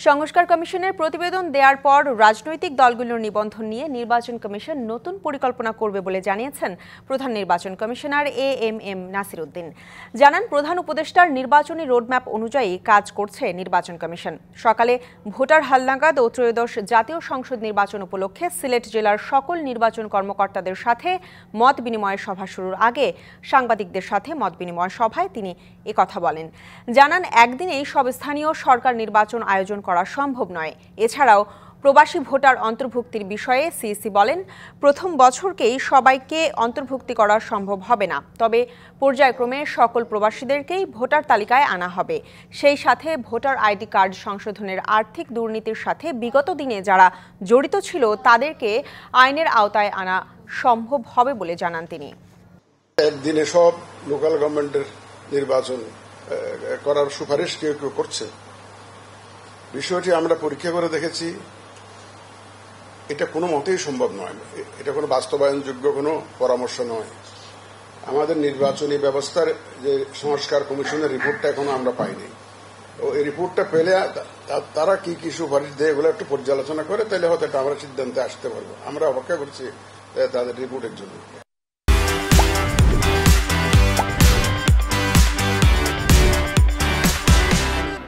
সংস্কার কমিশনের প্রতিবেদন দেওয়ার পর রাজনৈতিক দলগুলোর নিবন্ধন নিয়ে নির্বাচন কমিশন নতুন পরিকল্পনা করবে বলে জানিয়েছেন প্রধান নির্বাচন কমিশনার এএমএম নাসির উদ্দিন। জানান, প্রধান উপদেষ্টার নির্বাচনী রোডম্যাপ অনুযায়ী কাজ করছে নির্বাচন কমিশন। সকালে ভোটার হালনাগাদ ও ত্রয়োদশ জাতীয় সংসদ নির্বাচন উপলক্ষে সিলেট জেলার সকল নির্বাচন কর্মকর্তাদের সাথে মত বিনিময় সভা শুরুর আগে সাংবাদিকদের সাথে মত বিনিময় সভায় তিনি একথা বলেন। জানান, একদিনেই সব স্থানীয় সরকার নির্বাচন আয়োজন করা সম্ভব নয়। এছাড়াও প্রবাসী ভোটার অন্তর্ভুক্তির বিষয়ে সিইসি বলেন, প্রথম বছরকেই সবাইকে অন্তর্ভুক্তি করা সম্ভব হবে না, তবে পর্যায়ক্রমে সকল প্রবাসীদেরকেই ভোটার তালিকায় আনা হবে। সেই সাথে ভোটার আইডি কার্ড সংশোধনের আর্থিক দুর্নীতির সাথে বিগত দিনে যারা জড়িত ছিল তাদেরকে আইনের আওতায় আনা সম্ভব হবে বলে জানান তিনি। একদিনে সব লোকাল গভর্নমেন্টের নির্বাচন করার সুপারিশ কেউ কেউ করছে। বিষয়টি আমরা পরীক্ষা করে দেখেছি, এটা কোনো মতেই সম্ভব নয়। এটা কোনো বাস্তবায়নযোগ্য কোনো পরামর্শ নয়। আমাদের নির্বাচনী ব্যবস্থার যে সংস্কার কমিশনের রিপোর্টটা এখনো আমরা পাইনি। এই রিপোর্টটা পেলে তারা কি কি সুপারিশ দেয় এগুলো একটু পর্যালোচনা করে তাহলে হয়তো আমরা সিদ্ধান্তে আসতে পারবো। আমরা অপেক্ষা করছি তাদের রিপোর্টের জন্য।